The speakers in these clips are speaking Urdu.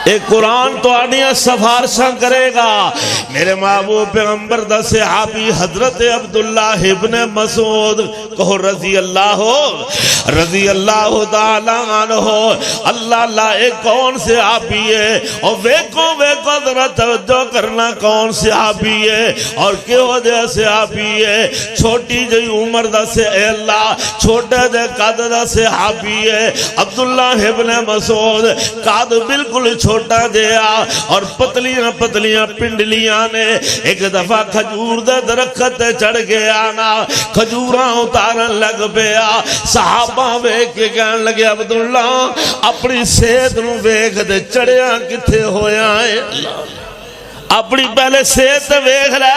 اے قرآن تو آنیا سفارشاں کرے گا میرے محبوب پیغمبر دا صحابی حضرت عبداللہ ابن مسعود کہو رضی اللہ تعالیٰ عنہ اللہ اللہ ایک کون صحابی ہے اور ویکو ذرا توجہ کرنا کون صحابی ہے اور کیوں دے صحابی ہے چھوٹی جی عمر دا سے اے اللہ چھوٹے دے قد دا صحابی ہے عبداللہ ابن مسعود قد بالکل چھوٹا دیا اور پتلیاں پنڈلیاں نے ایک دفعہ کھجور دے درخت چڑھ گیا نا کھجوراں اتارن لگ پیا صحابہ ویکھ کے کہن لگے عبداللہ اپنی صحت نو ویکھ دے چڑھیا کتھے ہویا ہے اپنی پہلے صحت ویکھ لے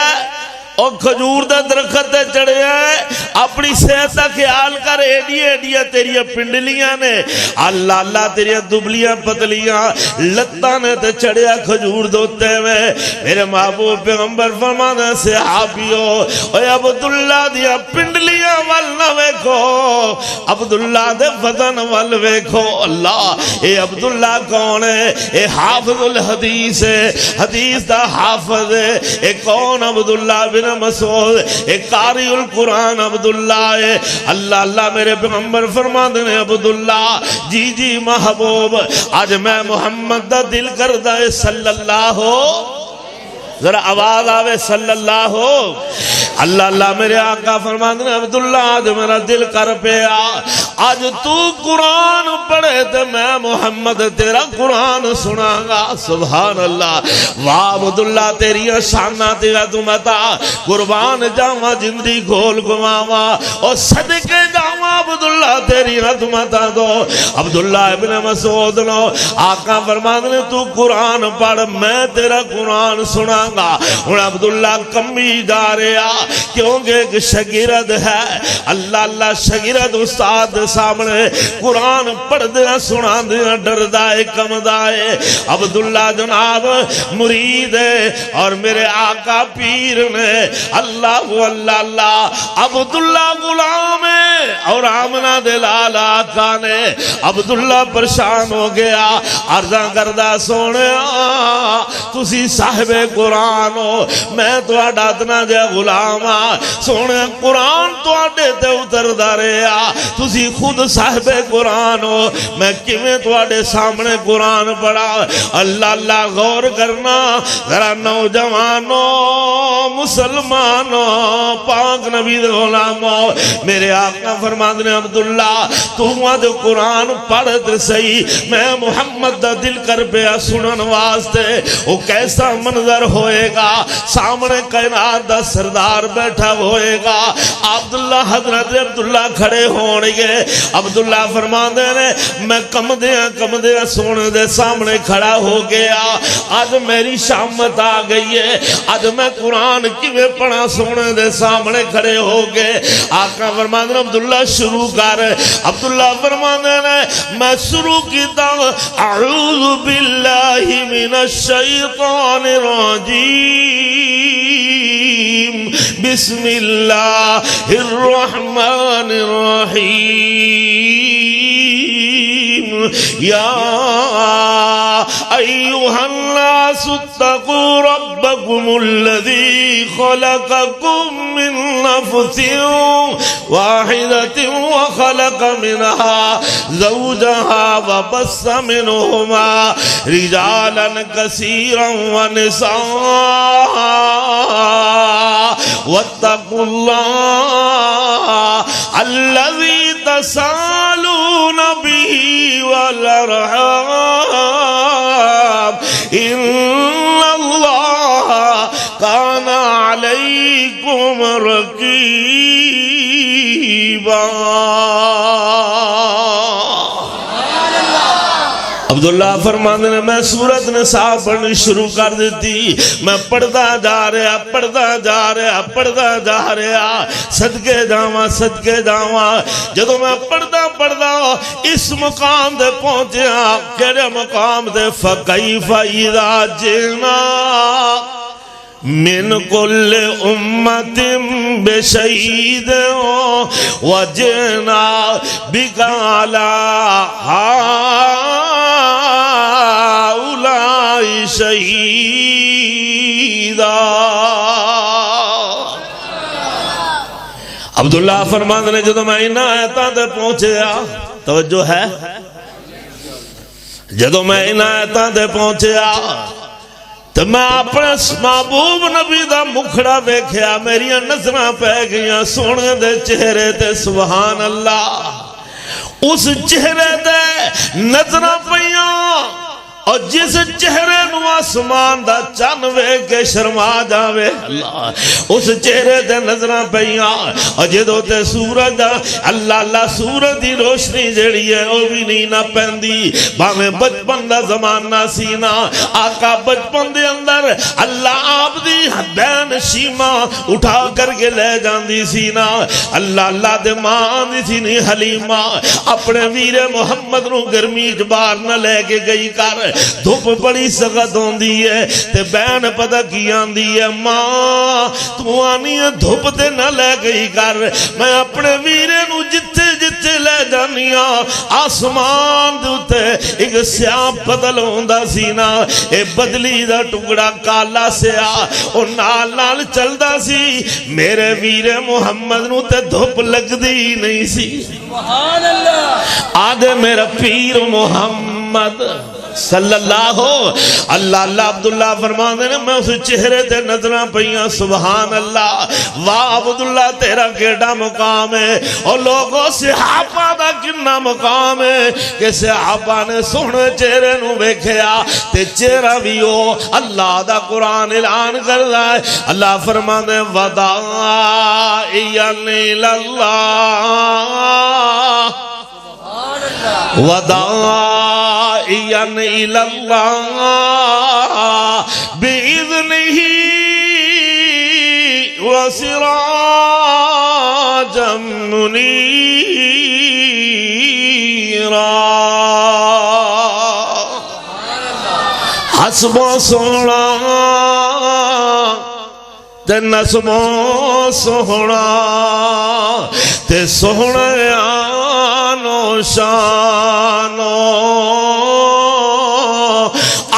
اور کھجور دا درخت چڑھے ہیں اپنی صحت کا خیال کر ایڈیا تیری پنڈلیاں نے اللہ اللہ تیری دبلیاں پتلیاں لتاں نے تے چڑھیا کھجور دوتے میں میرے محبوب پیغمبر فرمانا صحابیو اے عبداللہ دیا پنڈلیاں والنا ویکھو عبداللہ دے بدن وال ویکھو اللہ اے عبداللہ کون ہے اے حافظ الحدیث ہے حدیث دا حافظ ہے اے کون عبداللہ بن مسعود ایک قاری القرآن عبداللہ ہے اللہ اللہ میرے پیغمبر فرماتے ہیں عبداللہ جی محبوب آج میں محمد دا دل کردہ صلی اللہ ہو ذرا آواز آوے صلی اللہ ہو اللہ اللہ میرے آقا فرماتے ہیں عبداللہ آج میرا دل کر پیا آج تو قرآن پڑھے تو میں محمد تیرا قرآن سنا گا سبحان اللہ واہ عبداللہ تیری شانہ تیرا تو متا قربان جاما جندی گھول گماما اور صدقے جاما عبداللہ تیری رحمتا دو عبداللہ ابن مسعود نو آقا فرماتے ہیں تو قرآن پڑھ میں تیرا قرآن سنا گا اور عبداللہ کمی جا رہا کیونکہ ایک شگیرد ہے اللہ اللہ شگیرد استاد سامنے قرآن پڑھ دیا سنا دیا ڈر دائے کم دائے عبداللہ جناب مرید ہے اور میرے آقا پیر نے اللہ اللہ عبداللہ غلام ہے اور آمنہ دلال آقا نے عبداللہ پریشان ہو گیا عرضاں کردہ سونے تسی صاحب قرآن ہو میں تو اڈاتنا جے غلام سونے قرآن تو آڈے تے اتر داریا تسی خود صاحب قرآن ہو میں کیویں تو آڈے سامنے قرآن پڑھا اللہ اللہ غور کرنا ذرا نوجوانوں مسلمانوں پاک نبی غلاموں میرے آقا فرماتے ہیں عبداللہ تو آج قرآن پڑھتے صحیح میں محمد دا دل کر پیا سنن واسطے وہ کیسا منظر ہوئے گا سامنے کائنات دا سردار بیٹھا ہوئے گا عبداللہ حضرت عبداللہ کھڑے ہونے عبداللہ فرماندے نے میں کم دیا سونے دے سامنے کھڑا ہو گیا آج میری شامت آ گئی ہے آج میں قرآن کیویں پڑھا سونے دے سامنے کھڑے ہو گئے آقا فرماندے عبداللہ شروع کر عبداللہ فرماندے نے میں شروع کیتا اعوذ باللہ من الشیطان الرجیم بسم اللہ الرحمن الرحیم یا ایوہ الناس اتقوا ربکم الذی خلقکم من نفس واحدة وخلق منها زوجها وبث منهما رجالا كثيرا ونساء واتقوا الله الذي تسالون به والأرحام إن الله كان عليكم رقيبا عبداللہ فرمانے نے میں سورت نساء پڑھنی شروع کر دیتی میں پڑھتا جا رہا صدقے جاواں جدو میں پڑھتا اس مقام دے پہنچیا کہڑے مقام دے فَكَيْفَ إِذَا جِئْنَا من كل امت بشہید وجنا بك على هؤلاء شہیدا۔ عبداللہ فرماندے نے جدو میں انہاں آیتاں تے پہنچیا، توجہ ہے، جدو میں انہاں آیتاں تے پہنچیا تو میں اپنے محبوب نبی دا مکھڑا ویکھیا، میری نظراں پہ گئیاں سونے دے چہرے تے، سبحان اللہ، اس چہرے دے نظراں پیاں، اور جس چہرے نو آسمان دا چن ویکھ کے شرما جاوے، اللہ اس چہرے تے نظراں پیاں، اور جدوں تے سورج دا اللہ اللہ سورج دی روشنی جڑی ہے او بھی نہیں نہ پیندی، بھاویں بچپن دا زمانہ سی نا، آقا بچپن دے اندر اللہ آپ دی بین شیما اٹھا کر کے لے جاندی سی نا، اللہ اللہ دے ماں دی سی نی حلیمہ اپنے ویر محمد نو گرمی جبار نہ لے کے گئی کر، دھوپ بڑی سخت ہوندی ہے تے بین پتہ کی آندی ہے، ماں تو آنی ہے دھوپ تے نہ لے گئی کر، میں اپنے ویرے نو جتے جتے لے جانیا، آسمان دوتے ایک سیاہ بدل ہوندا سینا، اے بدلی دا ٹکڑا کالا سیاہ اور نال نال چلدا سی، میرے ویرے محمد نو تے دھوپ لگ دی نہیں سی، سبحان اللہ، آدھے میرا پیر محمد صلی اللہ اللہ عبداللہ فرماندے نے میں اس چہرے تے نظراں پئیاں، سبحان اللہ، واہ عبداللہ تیرا کیڑا مقام ہے، اور لوگوں صحابہ دا کنا مقام ہے کہ صحابہ نے سونے چہرے نو ویکھیا تے چہرہ بھی ہو، اللہ دا قرآن اعلان کردا ہے، اللہ فرماندے وداعیاً الاللہ وداعیاً الاللہ بإذنہ وسراجا منیرا، حسب سونا تے نسب سونا تے سونا آنو شانو،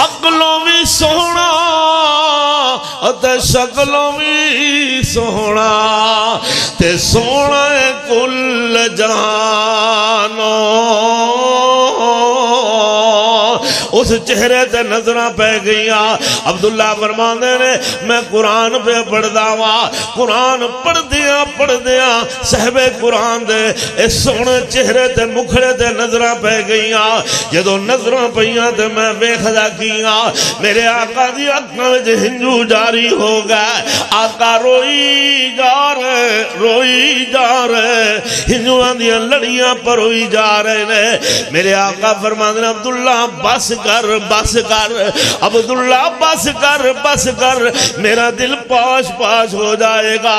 عقلوں بھی سونا تے شکلوں بھی سونا تے سونا کل جانو، اس چہرے تے نظرہ پہ گئیا، عبداللہ فرماندے نے میں قرآن پہ پڑھ داوا، قرآن پڑھ دیا صحب قرآن دے اس سونے چہرے تے مکھڑے تے نظرہ پہ گئیا، جدو نظرہ پہیاں تے میں بیخدا کیا، میرے آقا دی اکھاں وچ ہنجو جاری ہو گئے، آقا روئی جا رہے ہنجوان دیاں لڑیاں پر روئی جا رہے نے، میرے آقا فرماندے نے عبداللہ بس کر عبداللہ بس کر میرا دل پاش ہو جائے گا،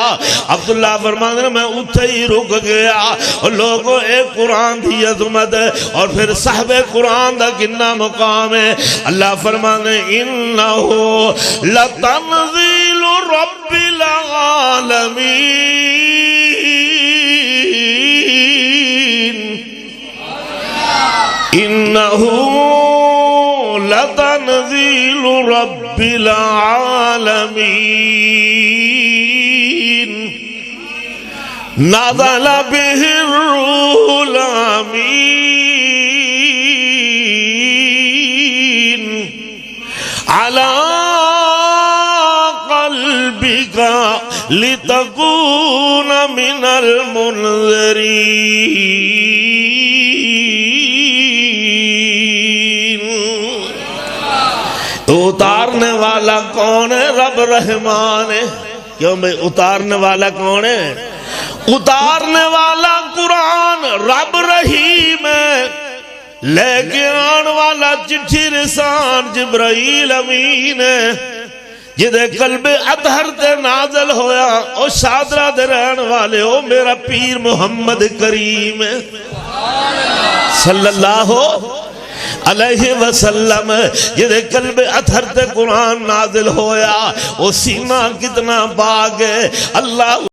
عبداللہ فرماندے نے میں اتھے ہی رک گیا، اور لوگوں ایک قرآن دی عظمت ہے اور پھر صاحب قرآن دا کنا مقام ہے، اللہ فرماندے انہو لتنزیل رب العالمین، انہو لتنزیل رب العالمین، نزل به الروح الامین على قلبك لتكون من المنذرین، اتارنے والا کون ہے؟ رب رحمان ہے، کیوں بھئی اتارنے والا کون ہے؟ اتارنے والا قرآن رب رحیم ہے، لے کے آن والا چٹھی رسان جبرائیل امین ہے، جدے قلب اطہر تے نازل ہویا او شادرہ دے رہن والے او میرا پیر محمد کریم ہے صلی اللہ علیہ وسلم، جدے قلب اطہر تے قرآن نازل ہویا او سینہ کتنا باغ ہے، اللہ